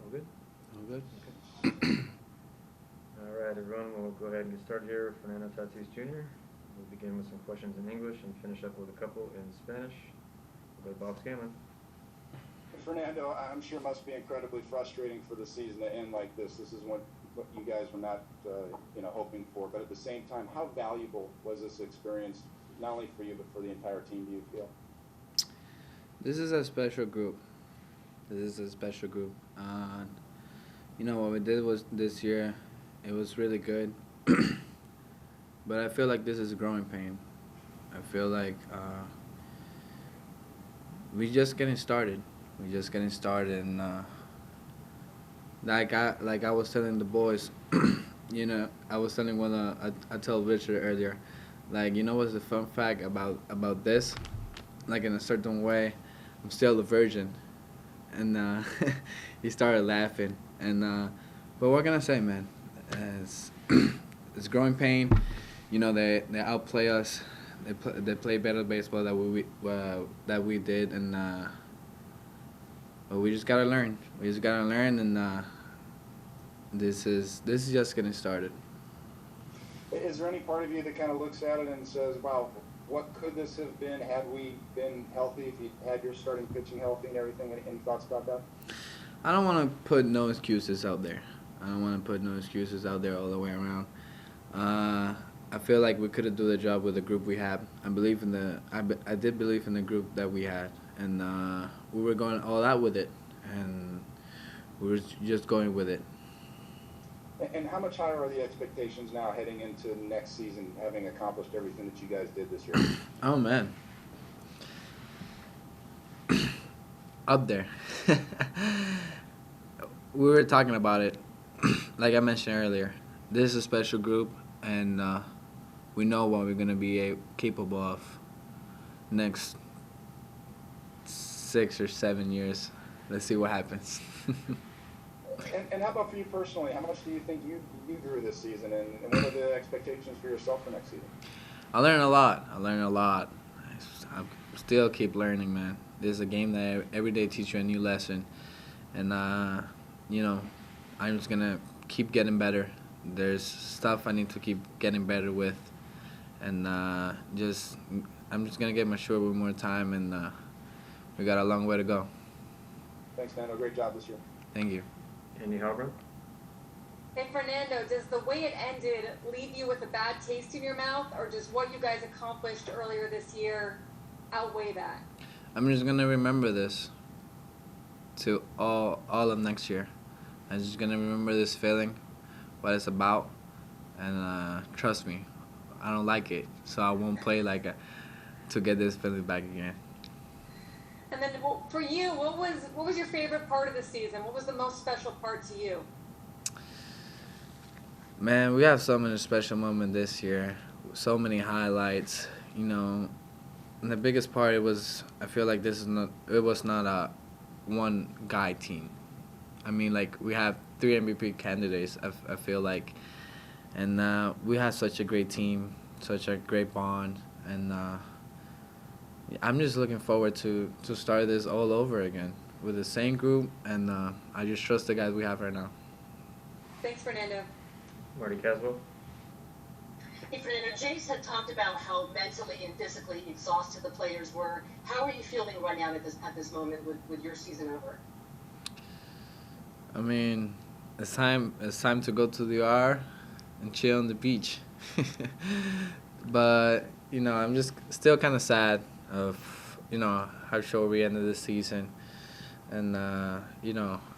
All good? All good. Okay. All right, everyone, we'll go ahead and get started here. Fernando Tatís Jr. We'll begin with some questions in English and finish up with a couple in Spanish. We'll go to Bob Scanlon. Fernando, I'm sure it must be incredibly frustrating for the season to end like this. This is what you guys were not, hoping for. But at the same time, how valuable was this experience, not only for you but for the entire team? Do you feel? This is a special group. This is a special group. What we did was this year, it was really good. But I feel like this is growing pain. I feel like we're just getting started. We're just getting started, and like I was telling the boys, I was telling I told Richard earlier, what's the fun fact about this? Like in a certain way, I'm still a virgin, and he started laughing. And but what can I say, man? It's it's growing pain. They outplay us. They play better baseball that we did, and but we just gotta learn. We just gotta learn, and this is just getting started. Is there any part of you that kind of looks at it and says, "Wow, what could this have been had we been healthy? If you had your starting pitching healthy and everything?" Any thoughts about that? I don't want to put no excuses out there. I don't want to put no excuses out there all the way around. I feel like we could have done the job with the group we had. I did believe in the group that we had, and we were going all out with it, and we were just going with it. And how much higher are the expectations now heading into next season, having accomplished everything that you guys did this year? Oh man, up there. We were talking about it, like I mentioned earlier. This is a special group, and we know what we're gonna be capable of next 6 or 7 years. Let's see what happens. And how about for you personally? How much do you think you grew this season, and what are the expectations for yourself for next season? I learned a lot. I still keep learning, man. This is a game that every day teaches you a new lesson, and I'm just gonna keep getting better. There's stuff I need to keep getting better with, and I'm just gonna get mature with more time, and we got a long way to go. Thanks, Nando. Great job this year. Thank you. Andy Halbrook. Hey, Fernando, does the way it ended leave you with a bad taste in your mouth, or does what you guys accomplished earlier this year outweigh that? I'm just gonna remember this to all of next year. I'm just gonna remember this feeling, what it's about, and trust me, I don't like it, so I won't play to get this feeling back again. And then for you, what was your favorite part of the season? What was the most special part to you? Man, we have so many special moments this year, so many highlights. And the biggest part I feel like it was not a one guy team. I mean, like, we have 3 MVP candidates, I feel like, and we had such a great team, such a great bond, and I'm just looking forward to start this all over again with the same group, and I just trust the guys we have right now. Thanks, Fernando. Marty Caswell. Hey, Fernando, Jace had talked about how mentally and physically exhausted the players were. How are you feeling right now at this moment with your season over? I mean, it's time to go to the R and chill on the beach. But I'm just still kind of sad of how short we ended this season, and I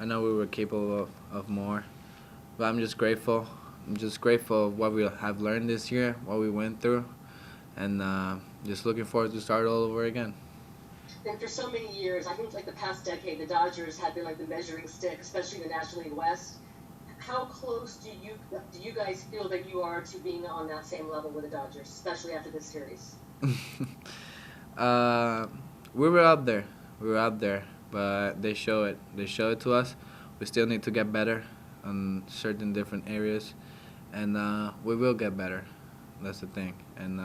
know we were capable of more, but I'm just grateful. I'm just grateful of what we have learned this year, what we went through, and just looking forward to start all over again. And for so many years, I think like the past decade, the Dodgers had been like the measuring stick, especially in the National League West. How close do you guys feel that you are to being on that same level with the Dodgers, especially after this series? We were up there. But they show it. They show it to us. We still need to get better on certain different areas, and we will get better. That's the thing. And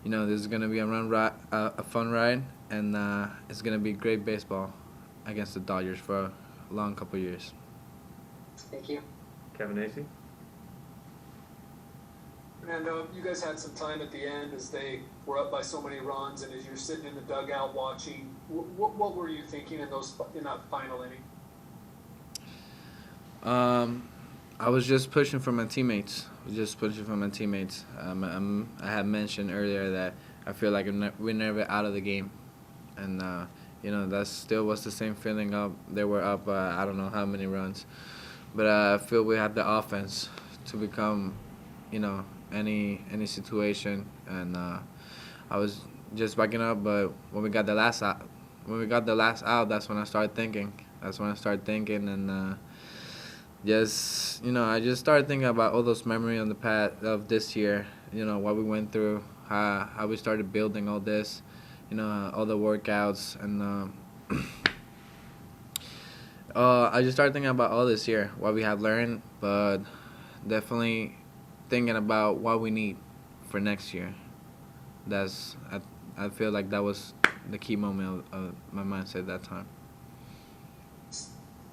this is gonna be a fun ride, and it's gonna be great baseball against the Dodgers for a long couple years. Thank you. Kevin Acey. Fernando, you guys had some time at the end as they were up by so many runs, and as you're sitting in the dugout watching, what were you thinking in that final inning? I was just pushing for my teammates. I had mentioned earlier that I feel like we're never out of the game, and that still was the same feeling up. They were up, I don't know how many runs, but I feel we have the offense to become, any situation, and I was just backing up. But when we got the last out, that's when I started thinking. And I just started thinking about all those memories on the past of this year. What we went through, how we started building all this, all the workouts, and I just started thinking about all this year, what we have learned, but definitely thinking about what we need for next year. I feel like that was the key moment of my mindset at that time.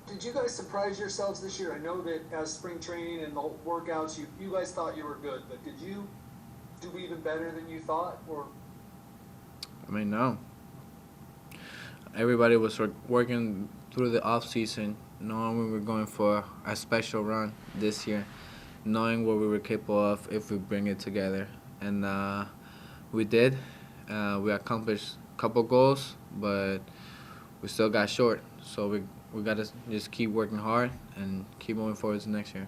Did you guys surprise yourselves this year? I know that as spring training and the workouts, you guys thought you were good, but did you do even better than you thought? Or No. Everybody was working through the off season, knowing we were going for a special run this year, knowing what we were capable of if we bring it together, and we did. We accomplished a couple goals, but we still got short. So we got to just keep working hard and keep moving forward to next year.